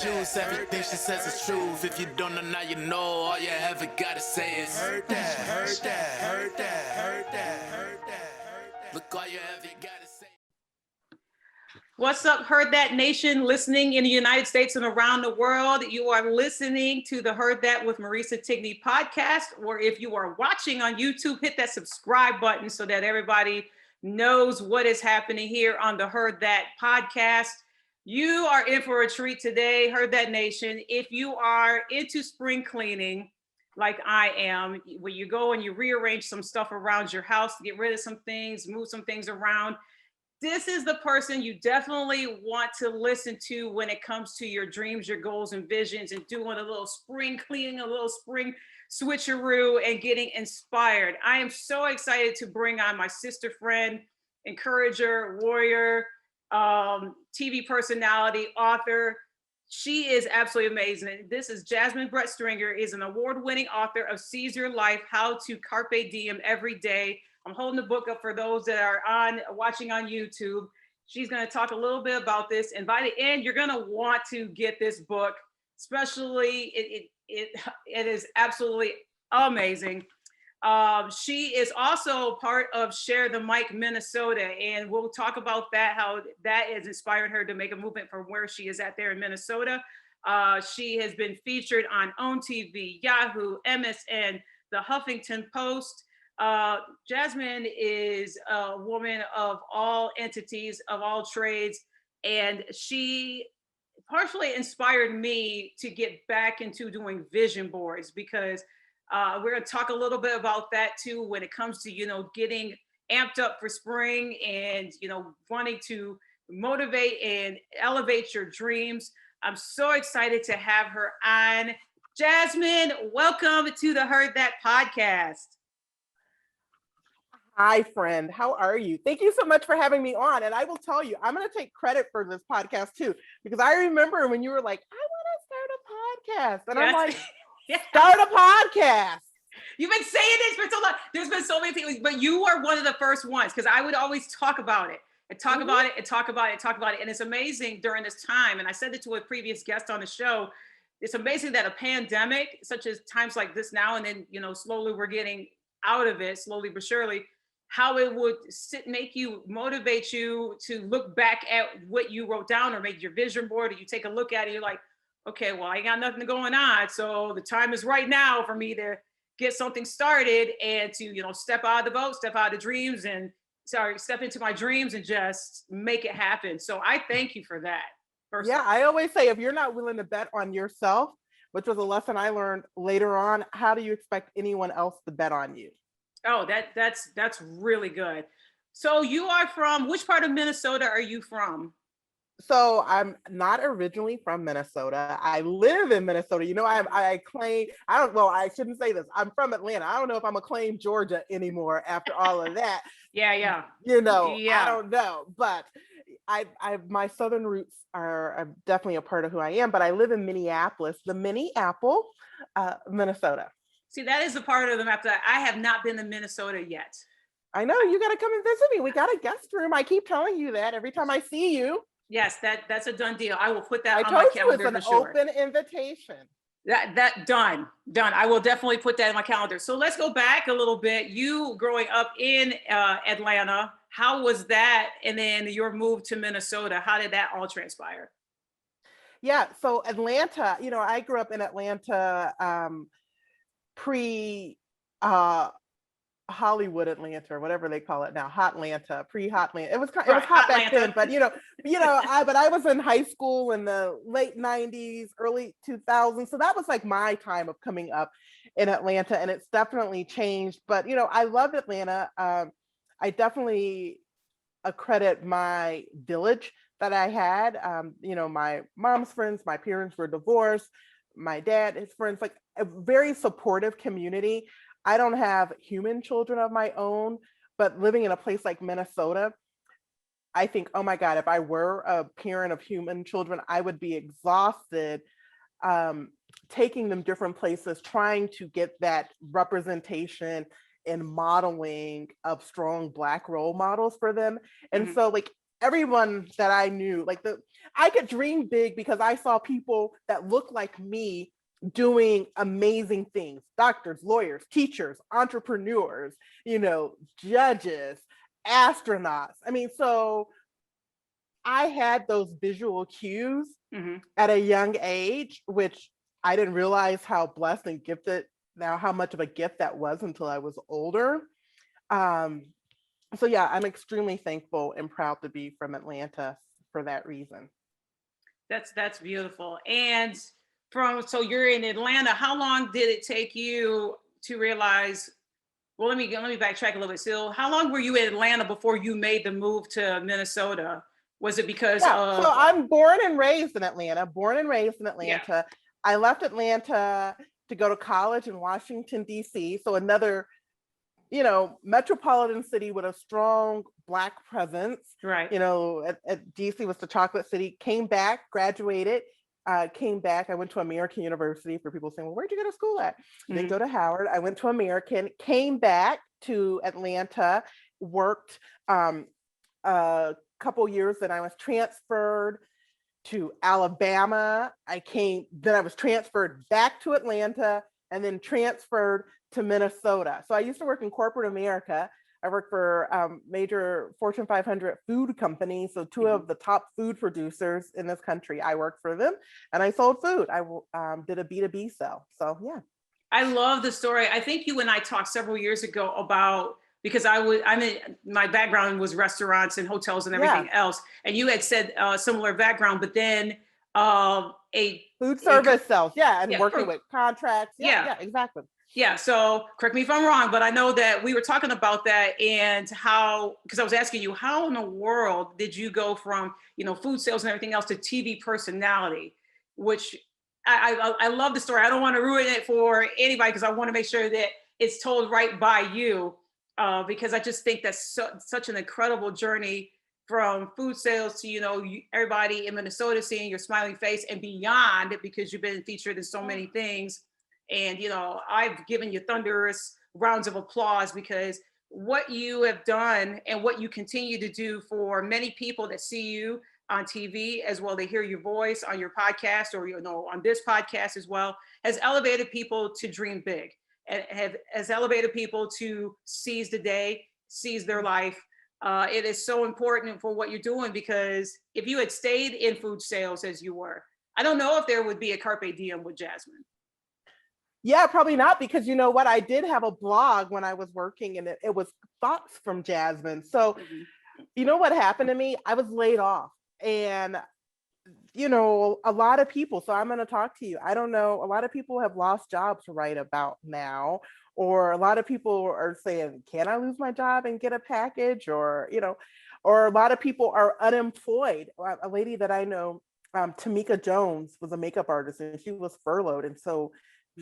shoes. Everything she says is truth. If you don't know, now you know. All you ever gotta say is heard that, heard that, heard that, heard that, heard that, heard that. Look, all you ever gotta say. What's up, Heard That Nation, listening in the United States and around the world? You are listening to the Heard That with Marisa Tigney podcast, or if you are watching on YouTube, hit that subscribe button so that everybody knows what is happening here on the Heard That podcast. You are in for a treat today, Heard That Nation. If you are into spring cleaning, like I am, where you go and you rearrange some stuff around your house to get rid of some things, move some things around, this is the person you definitely want to listen to when it comes to your dreams, your goals, and visions, and doing a little spring cleaning, a little spring switcheroo, and getting inspired. I am so excited to bring on my sister friend, encourager, warrior, TV personality, author. She is absolutely amazing. This is Jasmine Brett Stringer, is an award-winning author of Seize Your Life, How to Carpe Diem Every Day. I'm holding the book up for those that are watching on YouTube. She's going to talk a little bit about this, and by the end, you're going to want to get this book. Especially, it is absolutely amazing. She is also part of Share the Mic Minnesota, and we'll talk about that, how that has inspired her to make a movement from where she is at there in Minnesota. She has been featured on OWN TV, Yahoo, MSN, the Huffington Post. Jasmine is a woman of all entities, of all trades, and she partially inspired me to get back into doing vision boards, because we're going to talk a little bit about that too when it comes to, getting amped up for spring and, wanting to motivate and elevate your dreams. I'm so excited to have her on. Jasmine, welcome to the Heard That podcast. Hi, friend. How are you? Thank you so much for having me on. And I will tell you, I'm going to take credit for this podcast too, because I remember when you were like, I want to start a podcast. And I'm like, start a podcast. You've been saying this for so long. There's been so many people, but you are one of the first ones, because I would always talk about it and talk about it and talk about it and talk about it. And it's amazing during this time. And I said it to a previous guest on the show. It's amazing that a pandemic, such as times like this now, and then, slowly we're getting out of it, slowly but surely, how it would make you, motivate you to look back at what you wrote down or make your vision board, or you take a look at it, you're like, okay, well, I got nothing going on. So the time is right now for me to get something started and to, step out of the boat, step out of the dreams, and step into my dreams and just make it happen. So I thank you for that. Yeah, I always say, if you're not willing to bet on yourself, which was a lesson I learned later on, how do you expect anyone else to bet on you? Oh, that's really good. So you are from, which part of Minnesota are you from? So I'm not originally from Minnesota. I live in Minnesota. I claim, I shouldn't say this. I'm from Atlanta. I don't know if I'm a claim Georgia anymore after all of that. Yeah. I don't know, but my Southern roots are definitely a part of who I am, but I live in Minneapolis, the mini Apple, Minnesota. See, that is the part of the map that I have not been to Minnesota yet. I know, you got to come and visit me. We got a guest room. I keep telling you that every time I see you. Yes, that's a done deal. I will put that on my calendar. It's an open invitation. That done. I will definitely put that in my calendar. So let's go back a little bit. You growing up in Atlanta, how was that? And then your move to Minnesota, how did that all transpire? Yeah, so Atlanta, I grew up in Atlanta, pre Hollywood Atlanta, or whatever they call it now, Hotlanta, pre-Hotlanta. It was hot back then, but I was in high school in the late 90s, early 2000s. So that was like my time of coming up in Atlanta, and it's definitely changed. But I loved Atlanta. I definitely accredit my village that I had. My mom's friends, my parents were divorced. My dad, his friends, like a very supportive community. I don't have human children of my own, but living in a place like Minnesota, I think, oh my God, if I were a parent of human children, I would be exhausted taking them different places, trying to get that representation and modeling of strong Black role models for them. And so everyone that I knew, I could dream big because I saw people that looked like me doing amazing things: doctors, lawyers, teachers, entrepreneurs, judges, astronauts. I mean, so I had those visual cues at a young age, which I didn't realize how blessed and gifted, now how much of a gift that was until I was older. So yeah, I'm extremely thankful and proud to be from Atlanta for that reason. That's beautiful. And so you're in Atlanta. How long did it take you to realize? Well, let me backtrack a little bit. So, how long were you in Atlanta before you made the move to Minnesota? Was it because of? So I'm born and raised in Atlanta. Yeah. I left Atlanta to go to college in Washington, D.C. So another, metropolitan city with a strong Black presence. Right. At DC was the chocolate city. Came back, graduated, came back. I went to American University, for people saying, well, where'd you go to school at? Didn't go to Howard. I went to American, came back to Atlanta, worked a couple years, then I was transferred to Alabama. Then I was transferred back to Atlanta, and then transferred to Minnesota. So I used to work in corporate America. I worked for major Fortune 500 food companies. So two of the top food producers in this country, I worked for them, and I sold food. I did a B2B sell. So yeah. I love the story. I think you and I talked several years ago about, because my background was restaurants and hotels and everything else. And you had said similar background, but then a food service sales. Yeah. And working with contracts. Yeah, exactly. Yeah. So correct me if I'm wrong, but I know that we were talking about that, and how, because I was asking you, how in the world did you go from, food sales and everything else to TV personality, which I love the story. I don't want to ruin it for anybody, because I want to make sure that it's told right by you, because I just think that's such an incredible journey, from food sales to, everybody in Minnesota seeing your smiling face and beyond, because you've been featured in so many things. And, I've given you thunderous rounds of applause, because what you have done and what you continue to do for many people that see you on TV, as well, they hear your voice on your podcast, or, on this podcast as well, has elevated people to dream big, and has elevated people to seize the day, seize their life. It is so important for what you're doing, because if you had stayed in food sales as you were, I don't know if there would be a Carpe Diem with Jasmine. Yeah, probably not, because you know what? I did have a blog when I was working, and it was Thoughts from Jasmine. So, you know what happened to me? I was laid off, and a lot of people, so I'm going to talk to you. I don't know, a lot of people have lost jobs right about now, or a lot of people are saying, can I lose my job and get a package? Or, or a lot of people are unemployed. A lady that I know, Tamika Jones, was a makeup artist, and she was furloughed. And so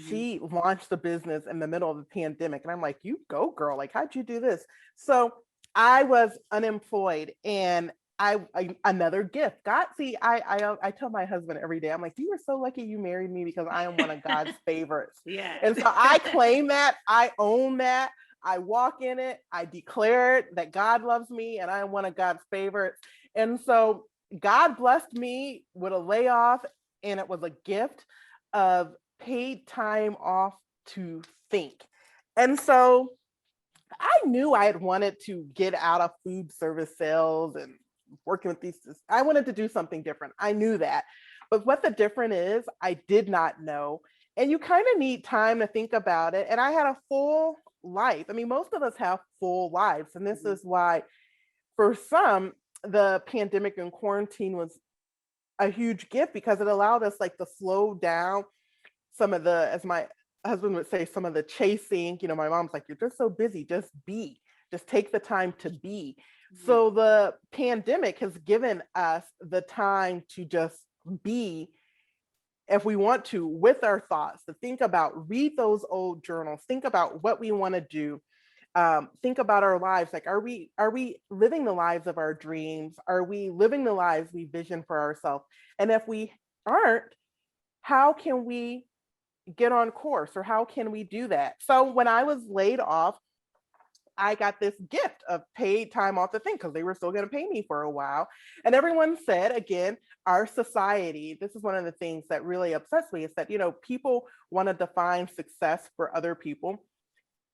she launched the business in the middle of the pandemic. And I'm like, you go, girl. Like, how'd you do this? So I was unemployed, and I another gift. God, see, I tell my husband every day, I'm like, you are so lucky you married me, because I am one of God's favorites. Yeah. And so I claim that, I own that, I walk in it, I declare it, that God loves me and I am one of God's favorites. And so God blessed me with a layoff, and it was a gift of paid time off to think. And so I knew I had wanted to get out of food service sales and working with these. I wanted to do something different. I knew that. But what the difference is, I did not know. And you kind of need time to think about it. And I had a full life. I mean, most of us have full lives. And this is why, for some, the pandemic and quarantine was a huge gift, because it allowed us to slow down some of the, as my husband would say, some of the chasing. My mom's like, you're just so busy, just take the time to be. So the pandemic has given us the time to just be, if we want to, with our thoughts, to think about, read those old journals, think about what we want to do, think about our lives. Like, are we living the lives of our dreams? Are we living the lives we vision for ourselves? And if we aren't, how can we get on course, or how can we do that? So when I was laid off, I got this gift of paid time off the thing because they were still going to pay me for a while. And everyone said, again, our society, this is one of the things that really upsets me, is that, people want to define success for other people.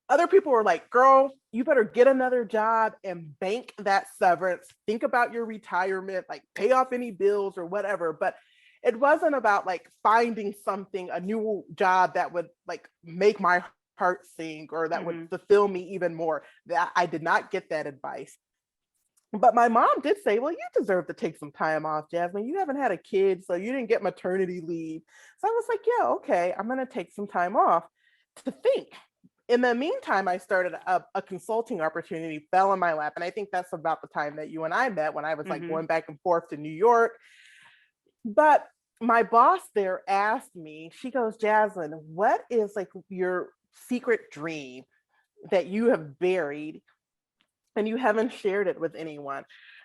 Other people were like, girl, you better get another job and bank that severance. Think about your retirement, like pay off any bills or whatever. But it wasn't about like finding something, a new job that would like make my heart sing or that would fulfill me even more. That I did not get that advice. But my mom did say, well, you deserve to take some time off, Jasmine. You haven't had a kid, so you didn't get maternity leave. So I was like, yeah, okay, I'm going to take some time off to think. In the meantime, I started a consulting opportunity, fell in my lap. And I think that's about the time that you and I met, when I was like going back and forth to New York. But my boss there asked me, she goes, Jasmine, what is like your secret dream that you have buried and you haven't shared it with anyone?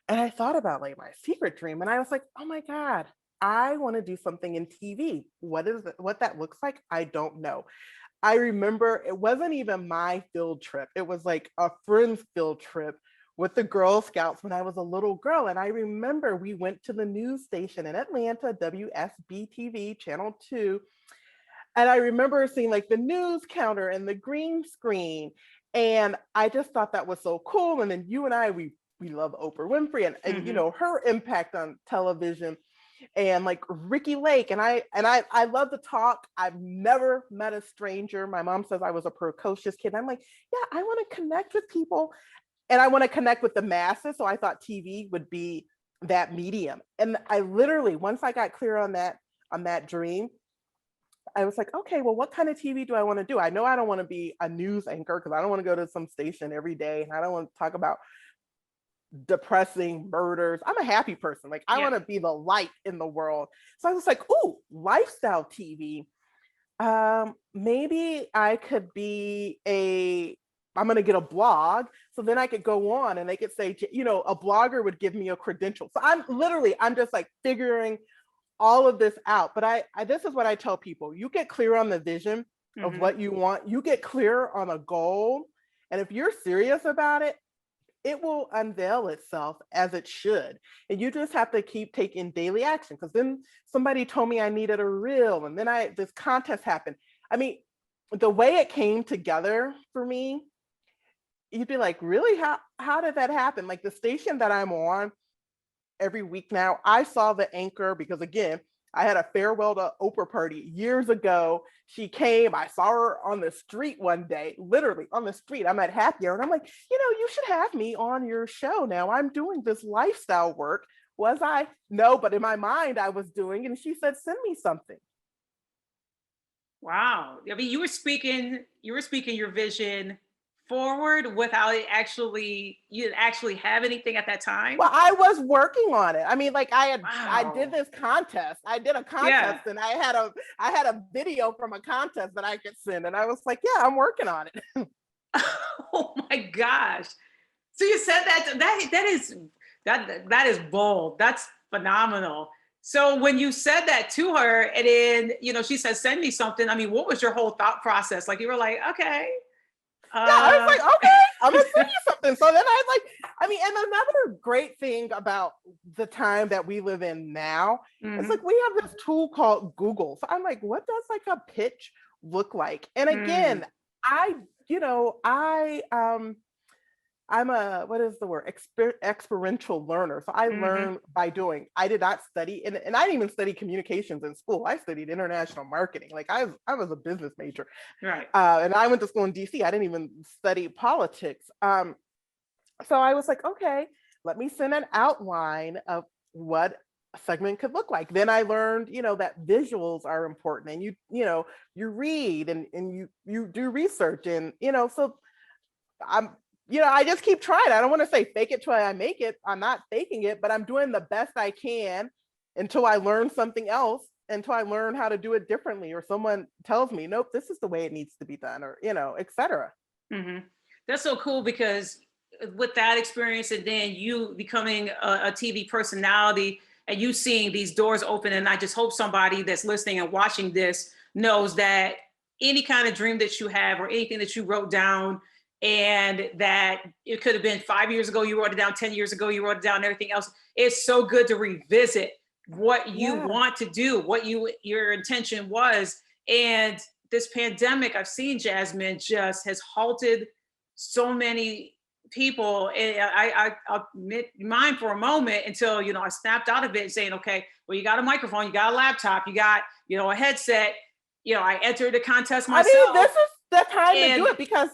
And I thought about like my secret dream, and I was like, oh my God, I want to do something in TV. What that looks like, I don't know. I remember it wasn't even my field trip. It was like a friend's field trip with the Girl Scouts when I was a little girl. And I remember we went to the news station in Atlanta, WSB-TV, Channel 2. And I remember seeing like the news counter and the green screen. And I just thought that was so cool. And then you and I, we love Oprah Winfrey and her impact on television. And like Ricky Lake, and I love to talk. I've never met a stranger. My mom says I was a precocious kid. I'm like, yeah, I want to connect with people, and I want to connect with the masses. So I thought TV would be that medium. And I literally, once I got clear on that dream, I was like, okay, well, what kind of TV do I want to do? I know I don't want to be a news anchor because I don't want to go to some station every day, and I don't want to talk about depressing murders. I'm a happy person. Like I want to be the light in the world. So I was like, ooh, lifestyle TV. Maybe I could be I'm going to get a blog. So then I could go on and they could say, a blogger would give me a credential. So I'm just like figuring all of this out. But I this is what I tell people. You get clear on the vision of what you want. You get clear on a goal. And if you're serious about it, it will unveil itself as it should. And you just have to keep taking daily action. Because then somebody told me I needed a reel, and then this contest happened. I mean, the way it came together for me, you'd be like, really? How did that happen? Like the station that I'm on every week now, I saw the anchor because, again, I had a farewell to Oprah party years ago. She came, I saw her on the street one day, literally on the street. I'm at Happy Hour and I'm like, you should have me on your show now. I'm doing this lifestyle work. Was I? No, but in my mind I was doing, and she said, send me something. Wow. I mean, you were speaking your vision forward without you didn't actually have anything at that time? Well, I was working on it. I mean, like I did this contest. I did a contest and I had a video from a contest that I could send. And I was like, yeah, I'm working on it. Oh my gosh. So you said that is bold. That's phenomenal. So when you said that to her and then, she said, send me something. I mean, what was your whole thought process? Like you were like, okay. I was like, okay, I'm gonna send you something. So then I was like, and another great thing about the time that we live in now, it's like we have this tool called Google. So I'm like, what does like a pitch look like? And again, I'm a, what is the word? Experiential learner. So I learn by doing. I did not study, and I didn't even study communications in school. I studied international marketing. Like I was a business major. Right. And I went to school in DC. I didn't even study politics. So I was like, okay, let me send an outline of what a segment could look like. Then I learned, that visuals are important, and you read and you do research, and so I just keep trying. I don't want to say fake it till I make it. I'm not faking it, but I'm doing the best I can until I learn something else, until I learn how to do it differently, or someone tells me, nope, this is the way it needs to be done, or, et cetera. That's so cool, because with that experience and then you becoming a TV personality and you seeing these doors open, and I just hope somebody that's listening and watching this knows that any kind of dream that you have or anything that you wrote down, and that it could have been 5 years ago, you wrote it down, 10 years ago, you wrote it down, and everything else. It's so good to revisit what you want to do, what your intention was. And this pandemic, I've seen, Jasmine, just has halted so many people. And I'll admit mine for a moment until, I snapped out of it and saying, okay, well, you got a microphone, you got a laptop, you got, a headset. I entered the contest myself. I mean, this is the time to do it because,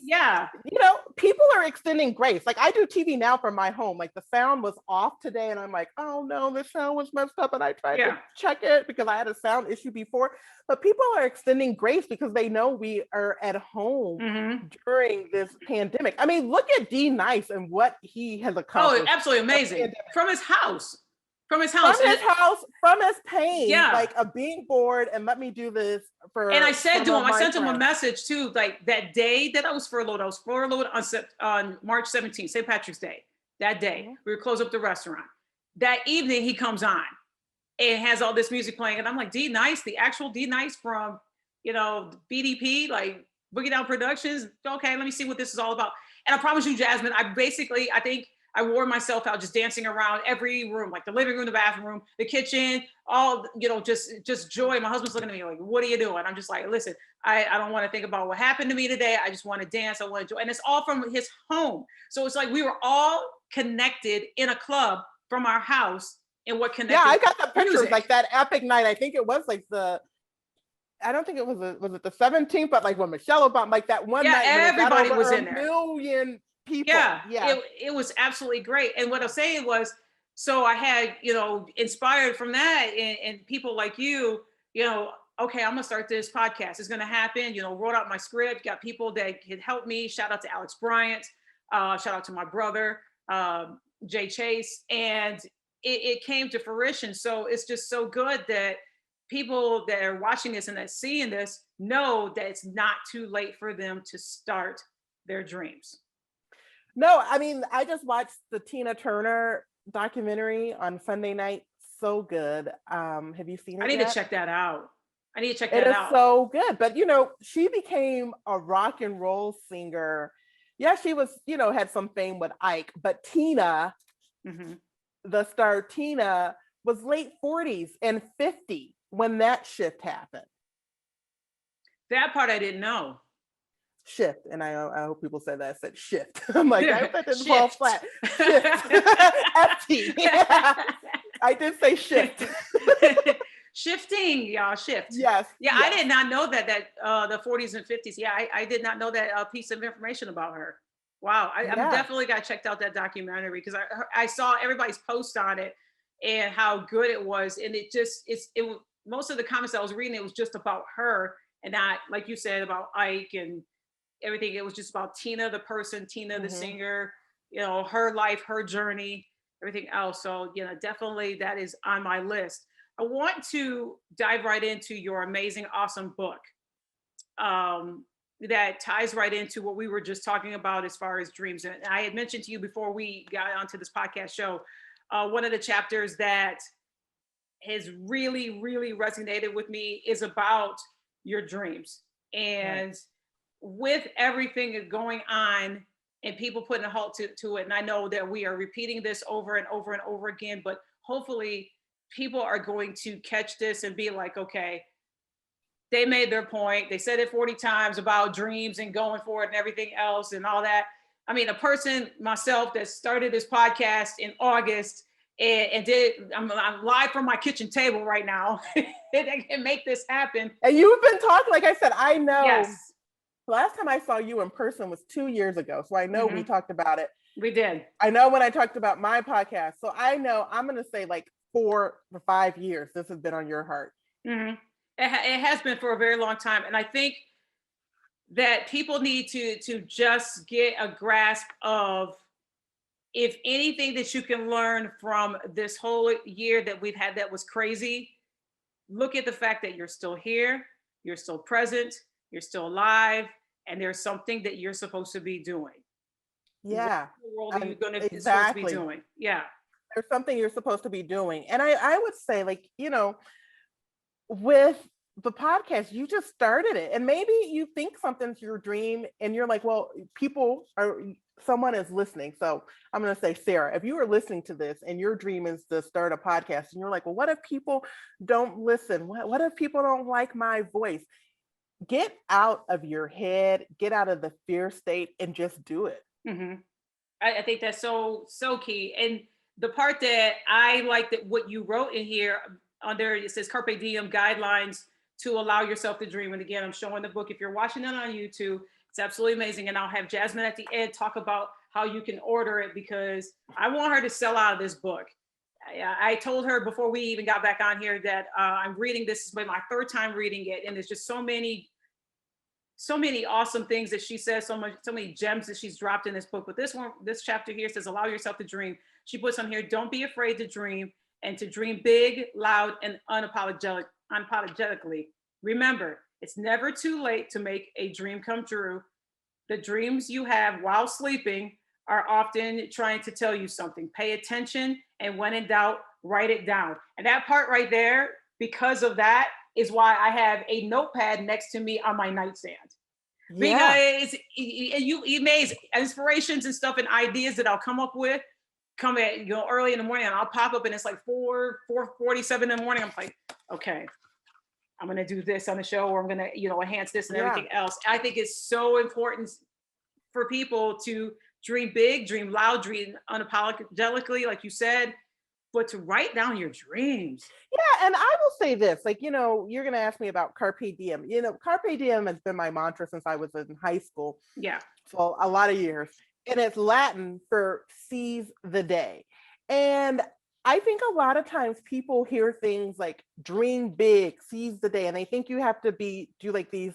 people are extending grace. Like, I do TV now from my home. Like, the sound was off today and I'm like, oh no, the sound was messed up, and I tried to check it because I had a sound issue before. But people are extending grace because they know we are at home during this pandemic. I mean, look at D Nice and what he has accomplished. Oh, absolutely amazing. From his house. From his pain, like of being bored, and let me do this for. And I said to him, I sent him a message too, like that day that I was furloughed on March 17th, St. Patrick's Day. That day, we were closed up the restaurant. That evening, he comes on and has all this music playing, and I'm like, D Nice, the actual D Nice from, BDP, like Boogie Down Productions. Okay, let me see what this is all about. And I promise you, Jasmine, I think I wore myself out just dancing around every room, like the living room, the bathroom, the kitchen, all, just joy. My husband's looking at me like, what are you doing? I'm just like, listen, I don't want to think about what happened to me today. I just want to dance. I want to joy. And it's all from his home. So it's like we were all connected in a club from our house, and what connected. Yeah, I got the pictures, music. Like that epic night. I think it was like I don't think it was it the 17th, but like when Michelle Obama, like that one night. Yeah, everybody was in there. Million people. Yeah. It was absolutely great. And what I was saying was, so I had, inspired from that, and people like you, okay, I'm gonna start this podcast. It's gonna happen. Wrote out my script, got people that could help me. Shout out to Alex Bryant. Shout out to my brother, Jay Chase. And it came to fruition. So it's just so good that people that are watching this and that seeing this know that it's not too late for them to start their dreams. No, I mean, I just watched the Tina Turner documentary on Sunday night. So good. Have you seen it? I need to check that out. It is so good. But, she became a rock and roll singer. Yeah, she was, had some fame with Ike, but Tina, the star Tina, was late 40s and 50 when that shift happened. That part I didn't know. Shift, and I hope people say that. I said shift. I'm like, I hope that didn't fall flat. Shift. FT. Yeah. I did say shift. Shifting, y'all, shift. Yes. Yeah, yes. I did not know that the 40s and 50s. Yeah, I did not know that piece of information about her. Wow, I definitely got checked out that documentary because I saw everybody's post on it and how good it was, and it most of the comments I was reading, it was just about her and not, like you said, about Ike and everything. It was just about Tina, the person, Tina, the singer, her life, her journey, everything else. So, definitely that is on my list. I want to dive right into your amazing, awesome book that ties right into what we were just talking about as far as dreams. And I had mentioned to you before we got onto this podcast show, one of the chapters that has really, really resonated with me is about your dreams. And with everything going on and people putting a halt to it, and I know that we are repeating this over and over and over again, but hopefully people are going to catch this and be like, okay, they made their point. They said it 40 times about dreams and going for it and everything else and all that. I mean, a person, myself, that started this podcast in August and I'm live from my kitchen table right now and can make this happen. And you've been talking, like I said, I know. Yes. Last time I saw you in person was 2 years ago. So I know we talked about it. We did. I know when I talked about my podcast. So I know I'm going to say like 4 or 5 years, this has been on your heart. It has been for a very long time. And I think that people need to just get a grasp of, if anything that you can learn from this whole year that we've had that was crazy, look at the fact that you're still here, you're still present, you're still alive, and there's something that you're supposed to be doing. Yeah. What in the world are you going to supposed to be doing? Yeah. There's something you're supposed to be doing. And I would say, like, with the podcast, you just started it, and maybe you think something's your dream and you're like, well, someone is listening. So I'm going to say, Sarah, if you are listening to this and your dream is to start a podcast and you're like, well, what if people don't listen? What if people don't like my voice? Get out of your head, get out of the fear state, and just do it. Mm-hmm. I think that's so key. And the part that I like, that what you wrote in here under, it says Carpe Diem guidelines to allow yourself to dream. And again, I'm showing the book. If you're watching it on YouTube, it's absolutely amazing. And I'll have Jasmine at the end talk about how you can order it, because I want her to sell out of this book. I told her before we even got back on here that I'm reading this. This is my third time reading it, and there's just so many awesome things that she says, so many gems that she's dropped in this book. But this chapter here says, allow yourself to dream. She puts on here, don't be afraid to dream, and to dream big, loud, and unapologetically. Remember, it's never too late to make a dream come true. The dreams you have while sleeping are often trying to tell you something. Pay attention, and when in doubt, write it down. And that part right there, because of that, is why I have a notepad next to me on my nightstand. Yeah. Because you may inspirations and stuff and ideas that I'll come up with come at early in the morning, and I'll pop up and it's like 4:47 in the morning. I'm like, okay, I'm gonna do this on the show, or I'm gonna enhance this and everything else. I think it's so important for people to dream big, dream loud, dream unapologetically, like you said, but to write down your dreams. Yeah, and I will say this, you're going to ask me about Carpe Diem. Carpe Diem has been my mantra since I was in high school. Yeah. So a lot of years. And it's Latin for seize the day. And I think a lot of times people hear things like dream big, seize the day, and they think you have to do like these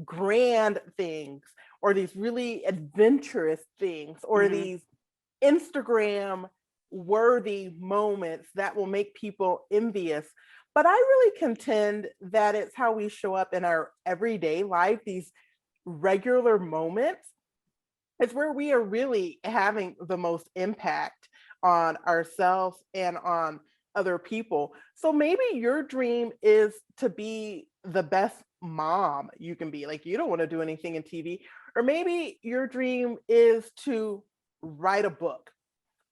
grand things, or these really adventurous things, or these Instagram worthy moments that will make people envious. But I really contend that it's how we show up in our everyday life, these regular moments. It's where we are really having the most impact on ourselves and on other people. So maybe your dream is to be the best mom you can be. Like, you don't want to do anything in TV. Or maybe your dream is to write a book.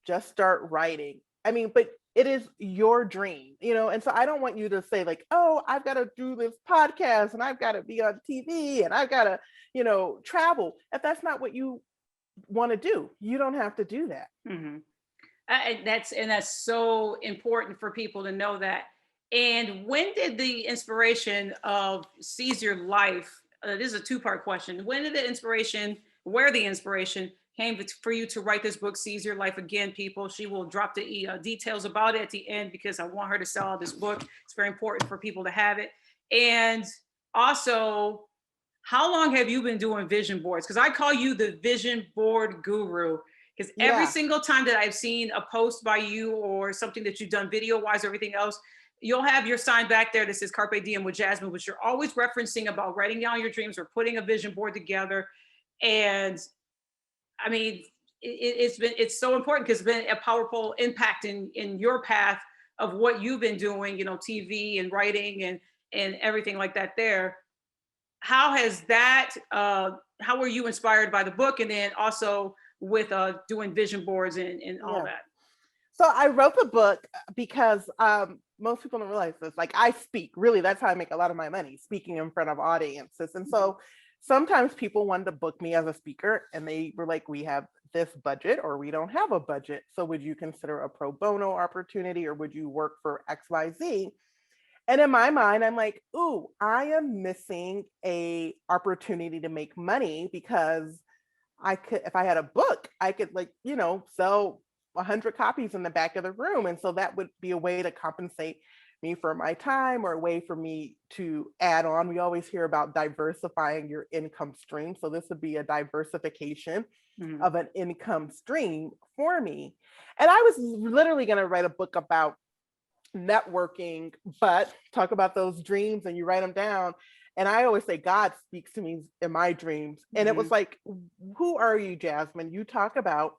Just start writing. I mean, but it is your dream, and so I don't want you to say like, oh, I've got to do this podcast and I've got to be on TV and I've got to, travel. If that's not what you want to do, you don't have to do that. Mm-hmm. That's so important for people to know that. And when did the inspiration of Seize Your Life, this is a two-part question. When did where the inspiration came for you to write this book, Seize Your Life? Again, people, she will drop the details about it at the end, because I want her to sell out this book. It's very important for people to have it. And also, how long have you been doing vision boards? Because I call you the vision board guru. Because every single time that I've seen a post by you or something that you've done video-wise or everything else, you'll have your sign back there that says Carpe Diem with Jasmine, which you're always referencing about writing down your dreams or putting a vision board together. And I mean, it's so important, because it's been a powerful impact in your path of what you've been doing, TV and writing and everything like that there. How has that, how were you inspired by the book? And then also with doing vision boards and all that? So I wrote the book because most people don't realize this. Like, I speak, really, that's how I make a lot of my money, speaking in front of audiences. And so sometimes people wanted to book me as a speaker, and they were like, we have this budget, or we don't have a budget. So would you consider a pro bono opportunity, or would you work for XYZ? And in my mind, I'm like, ooh, I am missing a opportunity to make money, because I could, if I had a book, I could sell 100 copies in the back of the room. And so that would be a way to compensate me for my time, or a way for me to add on. We always hear about diversifying your income stream. So this would be a diversification of an income stream for me. And I was literally going to write a book about networking, but talk about those dreams, and you write them down. And I always say, God speaks to me in my dreams. And it was like, who are you, Jasmine? You talk about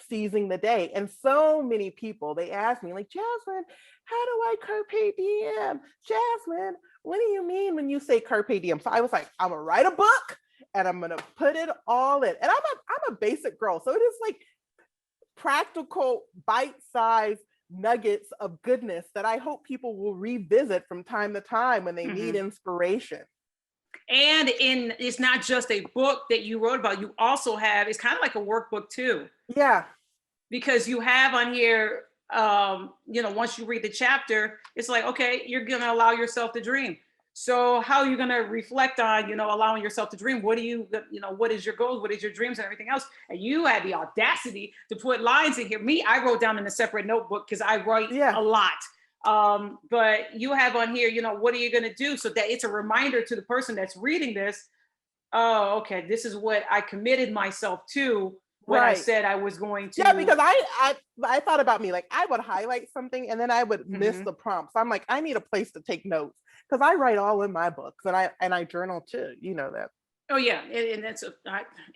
seizing the day. And so many people, they ask me like, Jasmine, how do I carpe diem? Jasmine, what do you mean when you say carpe diem? So I was like, I'm gonna write a book and I'm gonna put it all in. And I'm a basic girl, so it is like practical, bite-sized nuggets of goodness that I hope people will revisit from time to time when they need inspiration. And it's not just a book that you wrote about, you also have, it's kind of like a workbook too. Yeah. Because you have on here, once you read the chapter, it's like, okay, you're going to allow yourself to dream. So how are you going to reflect on, allowing yourself to dream? What do what is your goals? What is your dreams and everything else? And you had the audacity to put lines in here. Me, I wrote down in a separate notebook because I write a lot. But you have on here, what are you going to do? So that it's a reminder to the person that's reading this. Oh, okay. This is what I committed myself to. What I said I was going to. Yeah, because I thought about me, like I would highlight something and then I would miss the prompt. So I'm like, I need a place to take notes because I write all in my books and I journal too. You know that. Oh yeah, and that's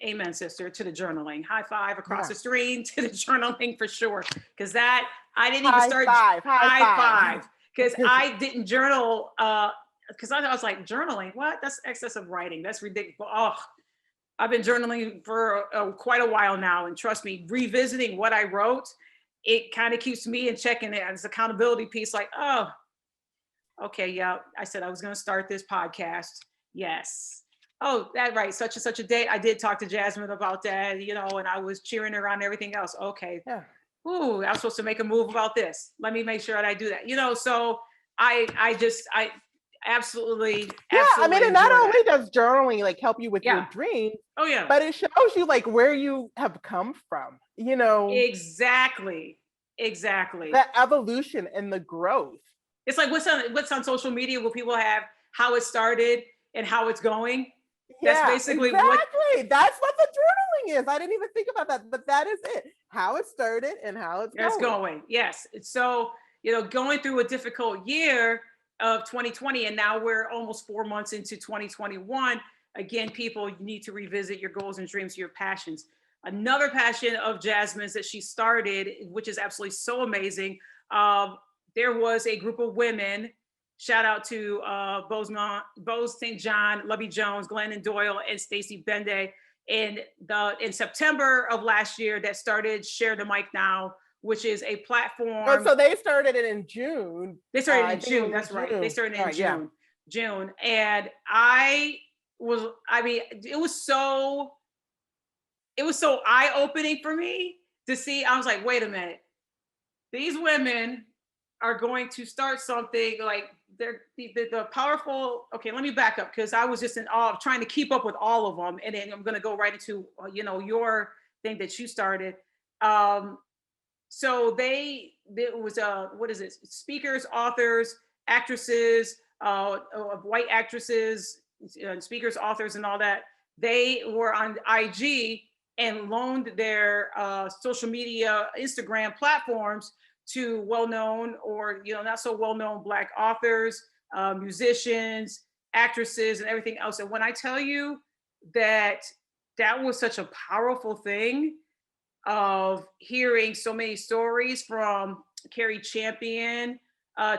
amen, sister, to the journaling. High five across the screen to the journaling for sure. Because that I didn't even start. High five. Because I didn't journal. Because I was like, journaling, what? That's excessive writing. That's ridiculous. Oh. I've been journaling for quite a while now, and trust me, revisiting what I wrote, it kind of keeps me in check, and it's accountability piece. Like, oh, okay, yeah, I said I was going to start this podcast. Yes. Oh, that right. Such and such a date. I did talk to Jasmine about that, and I was cheering her on and everything else. Okay. Yeah. Ooh, I'm supposed to make a move about this. Let me make sure that I do that. So I absolutely. I mean, and not only does journaling like help you with your dreams, but it shows you like where you have come from, Exactly. The evolution and the growth. It's like what's on social media where people have how it started and how it's going. That's basically exactly. That's what the journaling is. I didn't even think about that, but that is it. How it started and how it's going. Yes. So, going through a difficult year of 2020, and now we're almost 4 months into 2021. Again, people, you need to revisit your goals and dreams, your passions. Another passion of Jasmine's that she started, which is absolutely so amazing. There was a group of women, shout out to Bose St. John, Lovey Jones, Glennon Doyle, and Stacey Bende. In September of last year, that started Share the Mic Now, which is a platform. Oh, so they started it in June. They started in June. That's right. They started in June. June. And it was so eye-opening for me to see. I was like, wait a minute. These women are going to start something like they're the powerful. Okay, let me back up because I was just in awe of trying to keep up with all of them. And then I'm going to go right into, your thing that you started. So there was speakers, authors, actresses, white actresses, speakers, authors, and all that. They were on IG and loaned their social media, Instagram platforms to well-known or not so well-known Black authors, musicians, actresses, and everything else. And when I tell you that was such a powerful thing, of hearing so many stories from Carrie Champion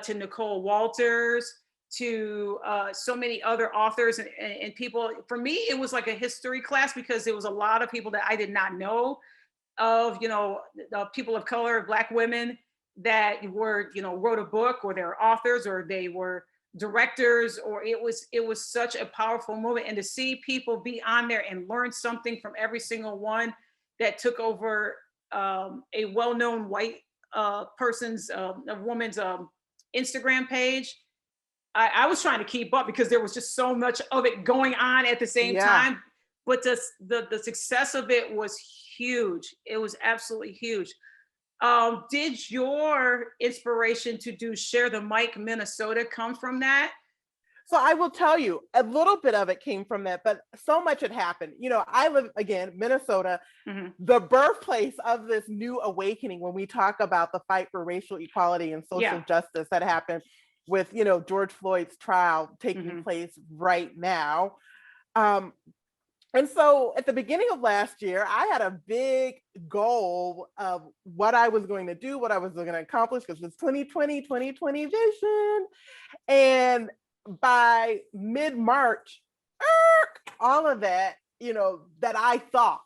to Nicole Walters to so many other authors and people. For me, it was like a history class because there was a lot of people that I did not know of, people of color, Black women that were, wrote a book or they're authors or they were directors, or it was such a powerful moment. And to see people be on there and learn something from every single one that took over a well-known white a woman's Instagram page. I was trying to keep up because there was just so much of it going on at the same time. But the success of it was huge. It was absolutely huge. Did your inspiration to do Share the Mic Minnesota come from that? So I will tell you, a little bit of it came from that, but so much had happened. I live, again, Minnesota, the birthplace of this new awakening when we talk about the fight for racial equality and social justice that happened with, George Floyd's trial taking place right now. And so at the beginning of last year, I had a big goal of what I was going to do, what I was going to accomplish, because it's 2020 vision. And by mid-March, all of that, that I thought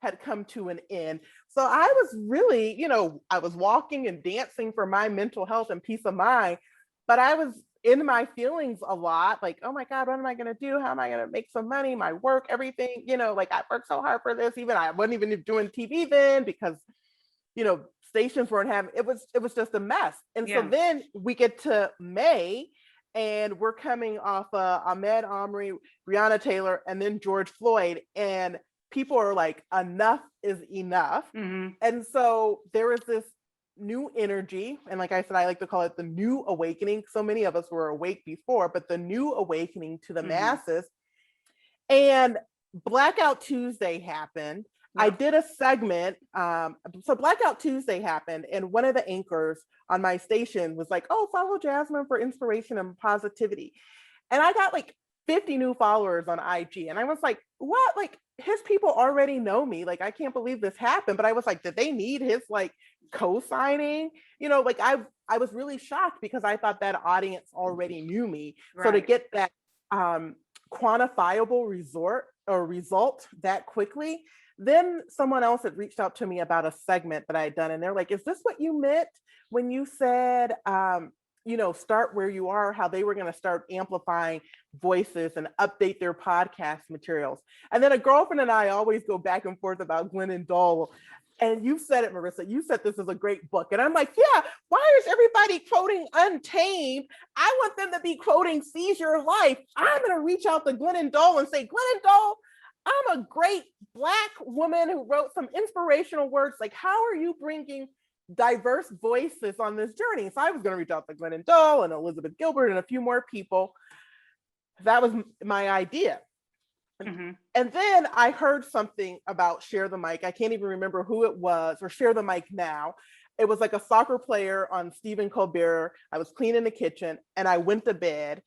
had come to an end. So I was really, I was walking and dancing for my mental health and peace of mind, but I was in my feelings a lot, like, oh my God, what am I going to do? How am I going to make some money? My work, everything, like I worked so hard for this. Even I wasn't even doing TV then because, stations weren't having, it was just a mess. And so then we get to May and we're coming off Ahmaud Arbery, Breonna Taylor, and then George Floyd. And people are like, enough is enough. And so there was this new energy. And like I said, I like to call it the new awakening. So many of us were awake before, but the new awakening to the masses. And Blackout Tuesday happened. I did a segment. So Blackout Tuesday happened, and one of the anchors on my station was like, oh, follow Jasmine for inspiration and positivity. And I got like 50 new followers on IG. And I was like, what? Like, his people already know me. Like, I can't believe this happened. But I was like, did they need his like co-signing? Like I was really shocked because I thought that audience already knew me. Right. So to get that quantifiable result that quickly, then someone else had reached out to me about a segment that I had done. And they're like, is this what you meant when you said, start where you are, how they were going to start amplifying voices and update their podcast materials? And then a girlfriend and I always go back and forth about Glennon Doyle. And you said it, Marissa, you said this is a great book. And I'm like, yeah, why is everybody quoting Untamed? I want them to be quoting Seize Your Life. I'm going to reach out to Glennon Doyle and say, Glennon Doyle, I'm a great Black woman who wrote some inspirational words. Like, how are you bringing diverse voices on this journey? So I was going to reach out to Glennon Doyle and Elizabeth Gilbert and a few more people. That was my idea. And then I heard something about Share the Mic. I can't even remember who it was, or Share the Mic Now. It was like a soccer player on Stephen Colbert. I was cleaning the kitchen and I went to bed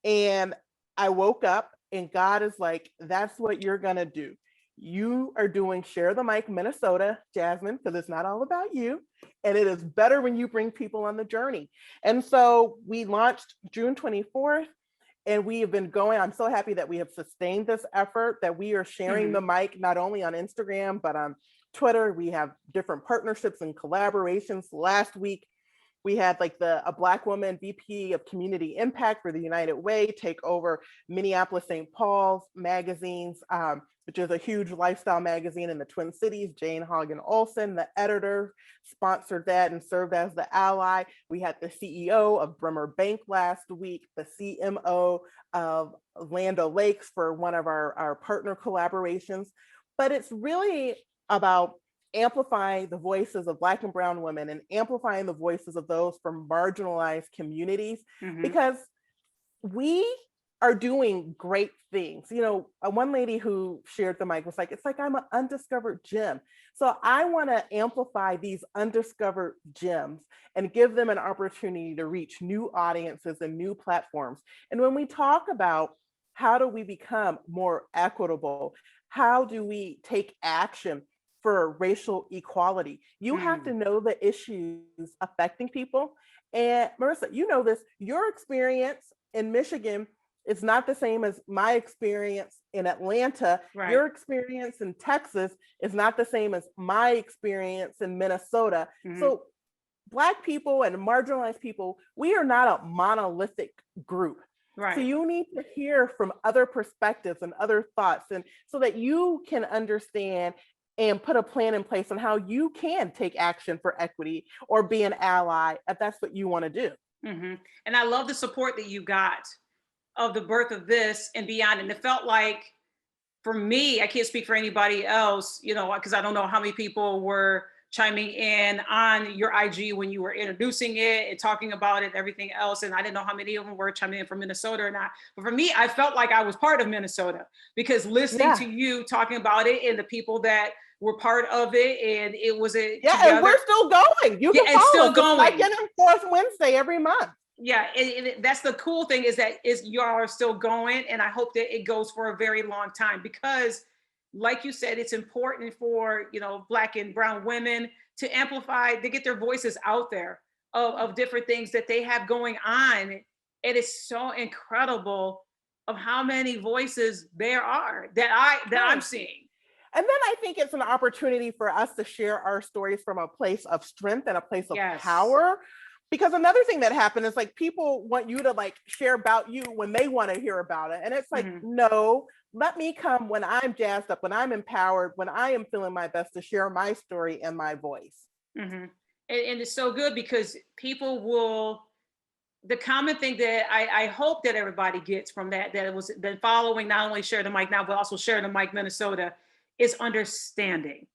and I woke up and God is like, that's what you're going to do. You are doing Share the Mic Minnesota, Jasmine, because it's not all about you. And it is better when you bring people on the journey. And so we launched June 24th. And we have been going. I'm so happy that we have sustained this effort, that we are sharing the mic, not only on Instagram, but on Twitter. We have different partnerships and collaborations. Last week, we had like a Black woman VP of Community Impact for the United Way take over Minneapolis St. Paul's magazines, which is a huge lifestyle magazine in the Twin Cities. Jane Hagen Olson, the editor, sponsored that and served as the ally. We had the CEO of Bremer Bank last week, the CMO of Land O'Lakes for one of our partner collaborations. But it's really about amplifying the voices of Black and Brown women and amplifying the voices of those from marginalized communities, because we are doing great things. One lady who shared the mic was like, it's like I'm an undiscovered gem. So I want to amplify these undiscovered gems and give them an opportunity to reach new audiences and new platforms. And when we talk about how do we become more equitable, how do we take action for racial equality, you have to know the issues affecting people. And Marissa, you know this, your experience in Michigan is not the same as my experience in Atlanta. Right. Your experience in Texas is not the same as my experience in Minnesota. So Black people and marginalized people, we are not a monolithic group. Right. So you need to hear from other perspectives and other thoughts, and so that you can understand and put a plan in place on how you can take action for equity or be an ally if that's what you want to do. And I love the support that you got of the birth of this and beyond. And it felt like, for me, I can't speak for anybody else, because I don't know how many people were chiming in on your IG when you were introducing it and talking about it and everything else. And I didn't know how many of them were chiming in from Minnesota or not. But for me, I felt like I was part of Minnesota, because listening to you talking about it and the people that were part of it, and it was together. And we're still going. You can follow us. It's like every fourth Wednesday every month. Yeah, and that's the cool thing, is that you all are still going, and I hope that it goes for a very long time, because like you said, it's important for, Black and brown women to amplify, to get their voices out there of different things that they have going on. It is so incredible of how many voices there are that I'm seeing. And then I think it's an opportunity for us to share our stories from a place of strength and a place of power. Because another thing that happened is like people want you to like share about you when they want to hear about it. And it's like, no, let me come when I'm jazzed up, when I'm empowered, when I am feeling my best to share my story and my voice. And it's so good because people will, the common thing that I hope that everybody gets from that it was been following not only Share the Mic Now, but also Share the Mic Minnesota, is understanding.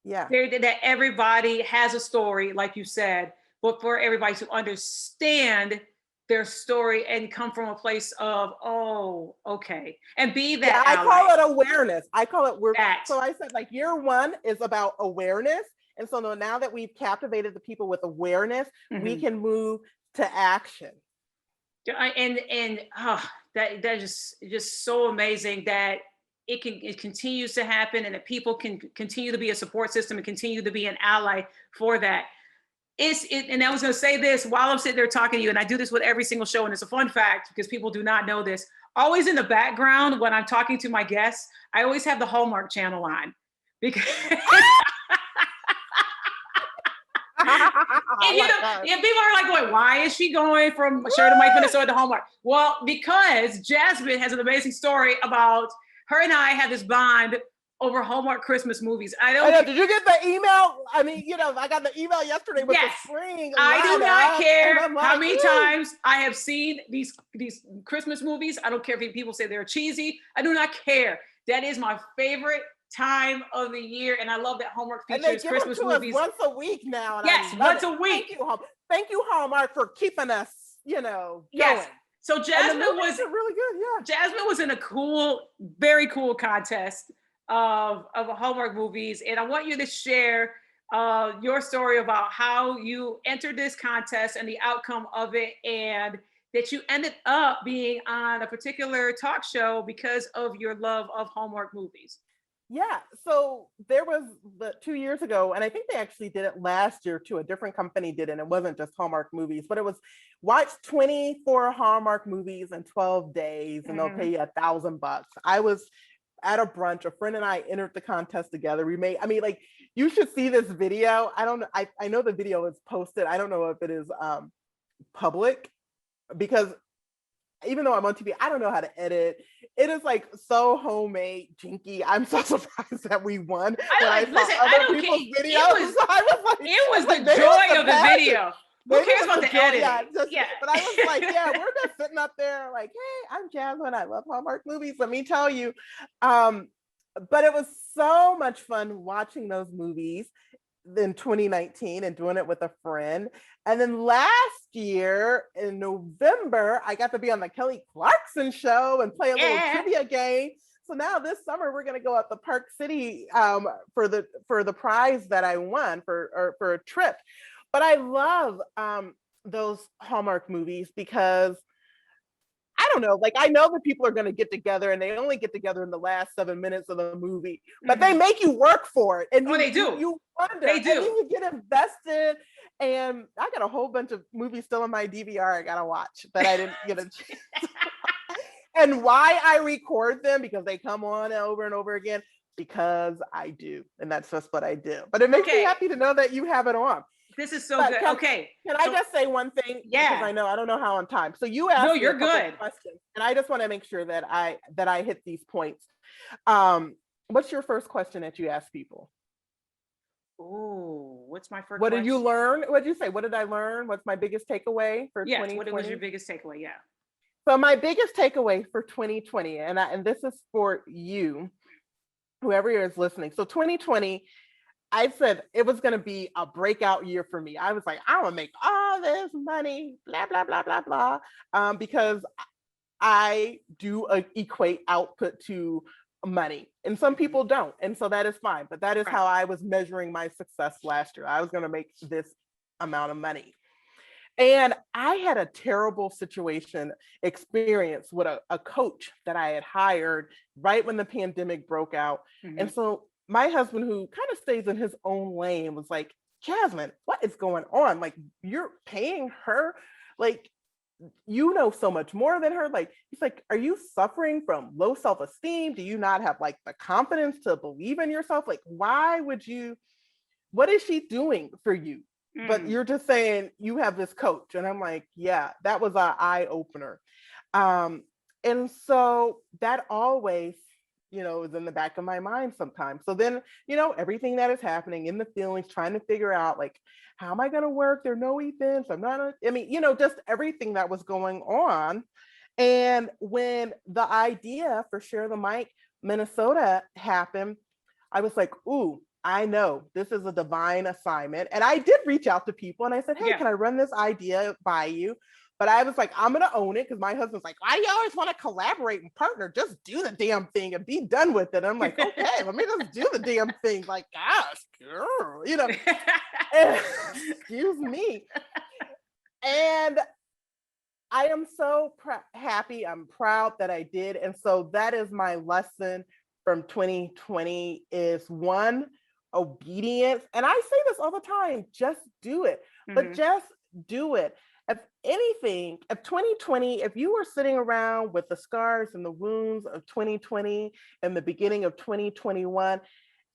Yeah. That everybody has a story, like you said, but for everybody to understand their story and come from a place of, oh, okay. And be that I ally. call it awareness. I call it, so I said like year one is about awareness. And so now that we've captivated the people with awareness, we can move to action. And that is just so amazing that it continues to happen and that people can continue to be a support system and continue to be an ally for that. And I was going to say this while I'm sitting there talking to you, and I do this with every single show, and it's a fun fact because people do not know this. Always in the background when I'm talking to my guests, I always have the Hallmark Channel on because and people are like going, why is she going from Share the Mic Minnesota to Hallmark? Well, because Jasmine has an amazing story about her and I have this bond over Hallmark Christmas movies. I know. Did you get the email? I mean, I got the email yesterday with the spring. I do not care how many times I have seen these Christmas movies. I don't care if people say they're cheesy. I do not care. That is my favorite time of the year, and I love that Hallmark features Christmas movies once a week now. Yes, once a week. Thank you, Hallmark, for keeping us, going. Yes. So Jasmine was really good. Yeah. Jasmine was in a cool, very cool contest of Hallmark movies, and I want you to share your story about how you entered this contest and the outcome of it, and that you ended up being on a particular talk show because of your love of Hallmark movies. Yeah, so there was 2 years ago, and I think they actually did it last year too. A different company did it, and it wasn't just Hallmark movies, but it was watch 24 Hallmark movies in 12 days, and they'll pay you $1,000. I was at a brunch, a friend and I entered the contest together. You should see this video. I don't know. I know the video is posted. I don't know if it is public, because even though I'm on TV, I don't know how to edit. It is like so homemade, jinky. I'm so surprised that we won. I don't care. It was the joy of the video. Who cares about the edit? But I was like, we're just sitting up there like, hey, I'm Jasmine. I love Hallmark movies. Let me tell you. But it was so much fun watching those movies in 2019 and doing it with a friend. And then last year in November, I got to be on the Kelly Clarkson show and play a little trivia game. So now this summer we're going to go up to Park City for the prize that I won for a trip. But I love those Hallmark movies because I don't know, like I know that people are going to get together and they only get together in the last 7 minutes of the movie, but they make you work for it. And they do. You wonder. They do. And you get invested. And I got a whole bunch of movies still on my DVR I got to watch, but I didn't get a chance. And why I record them, because they come on over and over again, because I do. And that's just what I do. But it makes me happy to know that you have it on. This is so good. Can I just say one thing? Yeah. Because I don't know how on time. So you asked you're good. questions, and I just want to make sure that I hit these points. What's your first question that you ask people? Oh, what's my first What question? did you learn? What did you say? What did I learn? What's my biggest takeaway for 2020? What was your biggest takeaway? Yeah. So my biggest takeaway for 2020, and this is for you, whoever is listening. So 2020, I said it was going to be a breakout year for me. I was like, I want to make all this money, blah, blah, blah, blah, blah, because I do equate output to money, and some people don't. And so that is fine. But that is how I was measuring my success last year. I was going to make this amount of money. And I had a terrible experience with a coach that I had hired right when the pandemic broke out. Mhm. And so my husband, who kind of stays in his own lane, was like, Jasmine, what is going on? Like, you're paying her, like, you know so much more than her. Like, he's like, are you suffering from low self-esteem? Do you not have like the confidence to believe in yourself? Like, why would you, what is she doing for you? But you're just saying you have this coach. And I'm like, yeah, that was an eye opener. And so that always, is in the back of my mind sometimes. So then, everything that is happening in the feelings, trying to figure out like, how am I going to work? There are no events. Just everything that was going on. And when the idea for Share the Mic Minnesota happened, I was like, ooh, I know this is a divine assignment. And I did reach out to people and I said, hey, can I run this idea by you? But I was like, I'm going to own it, because my husband's like, why do you always want to collaborate and partner? Just do the damn thing and be done with it. And I'm like, okay, let me just do the damn thing. Like, gosh, girl, excuse me. And I am so happy. I'm proud that I did. And so that is my lesson from 2020 is one, obedience. And I say this all the time, just do it, but just do it. If anything, if 2020, if you were sitting around with the scars and the wounds of 2020 and the beginning of 2021,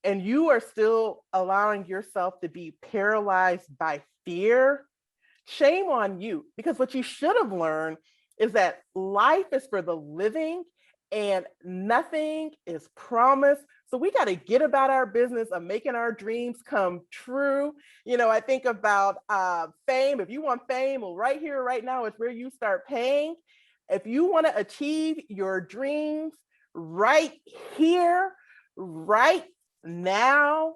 and you are still allowing yourself to be paralyzed by fear, shame on you. Because what you should have learned is that life is for the living and nothing is promised. So we got to get about our business of making our dreams come true. I think about fame. If you want fame, well, right here, right now is where you start paying. If you want to achieve your dreams right here, right now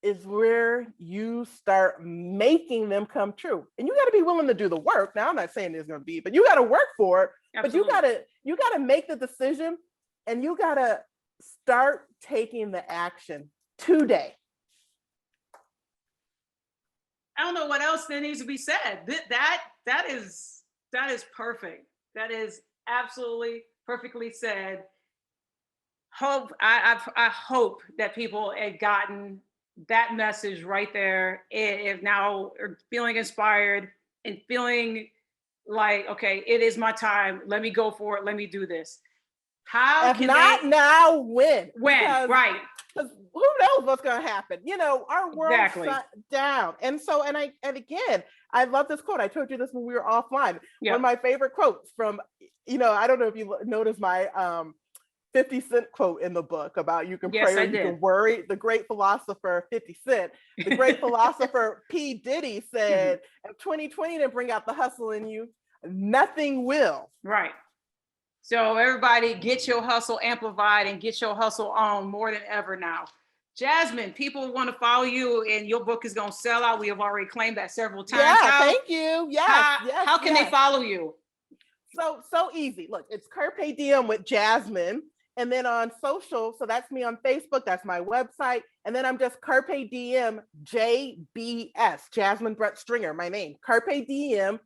is where you start making them come true. And you got to be willing to do the work. Now, I'm not saying there's going to be, but you got to work for it. Absolutely. But you got to make the decision, and you got to start taking the action today. I don't know what else there needs to be said. That is perfect. That is absolutely perfectly said. I hope that people had gotten that message right there, if now are feeling inspired and feeling like, okay, it is my time. Let me go for it. Let me do this. How if can not they, now, when? When, right. Because who knows what's going to happen? Our world's shut down. And so, and again, I love this quote. I told you this when we were offline. Yep. One of my favorite quotes from, I don't know if you noticed my 50 Cent quote in the book about you can pray or you can worry. The great philosopher 50 Cent, the great philosopher P. Diddy said, if 2020 didn't bring out the hustle in you, nothing will. Right. So everybody get your hustle amplified and get your hustle on more than ever now. Jasmine, people want to follow you and your book is going to sell out. We have already claimed that several times. Yeah, thank you. Yes. How can they follow you? So easy. Look, it's Carpe Diem with Jasmine. And then on social, so that's me on Facebook, that's my website. And then I'm just Carpe Diem JBS, Jasmine Brett Stringer, my name. Carpe Diem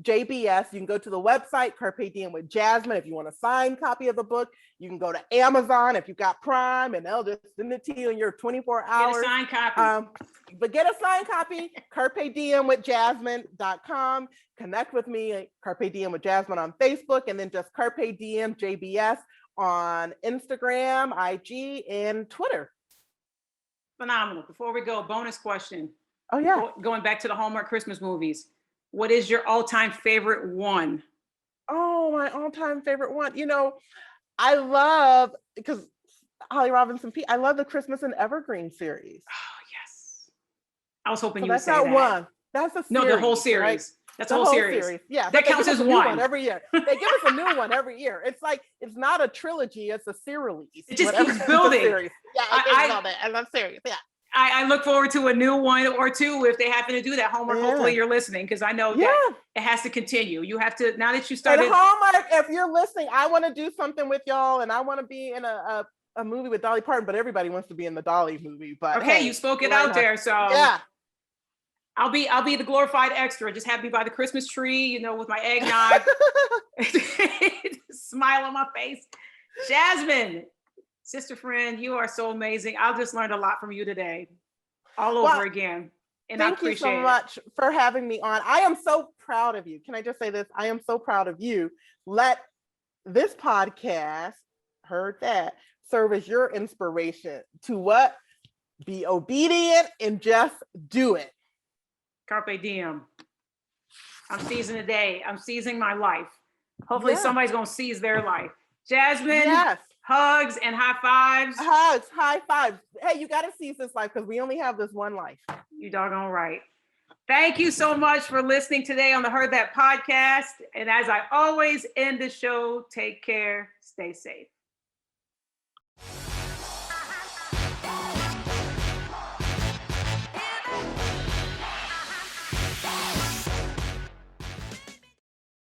JBS. You can go to the website, Carpe Diem with Jasmine. If you want a signed copy of the book, you can go to Amazon if you've got Prime, and they'll just send it to you in your 24 hours. Get a signed copy. But get a signed copy, Carpe Diem with Jasmine.com. Connect with me, Carpe Diem with Jasmine on Facebook, and then just Carpe Diem JBS on Instagram, IG, and Twitter. Phenomenal. Before we go, bonus question. Oh, yeah. Going back to the Hallmark Christmas movies. What is your all-time favorite one? Oh, my all-time favorite one. I love, because Holly Robinson Peete, I love the Christmas and Evergreen series. Oh, yes. I was hoping you would say that. That's not one. That's a series. No, the whole series. Right? That's the whole series. Yeah. That counts as one. Every year. They give us a new one every year. It's like, it's not a trilogy, it's a series. It just keeps building. Yeah, I love series. Yeah. I look forward to a new one or two if they happen to do that. Hallmark, hopefully you're listening, because I know that it has to continue. You have to, now that you started. And Hallmark, if you're listening, I want to do something with y'all, and I want to be in a movie with Dolly Parton, but everybody wants to be in the Dolly movie. But okay, you spoke it out there, so yeah. I'll be the glorified extra. Just have me by the Christmas tree, you know, with my eggnog, smile on my face. Jasmine, sister friend, you are so amazing. I just learned a lot from you today, all over again. And thank you so much for having me on. I am so proud of you. Can I just say this? I am so proud of you. Let this podcast, Heard That, serve as your inspiration to what? Be obedient and just do it. Carpe Diem. I'm seizing the day. I'm seizing my life. Hopefully somebody's going to seize their life. Jasmine, hugs and high fives. Hugs, high fives. Hey, you got to seize this life because we only have this one life. You doggone right. Thank you so much for listening today on the Heard That podcast. And as I always end the show, take care, stay safe.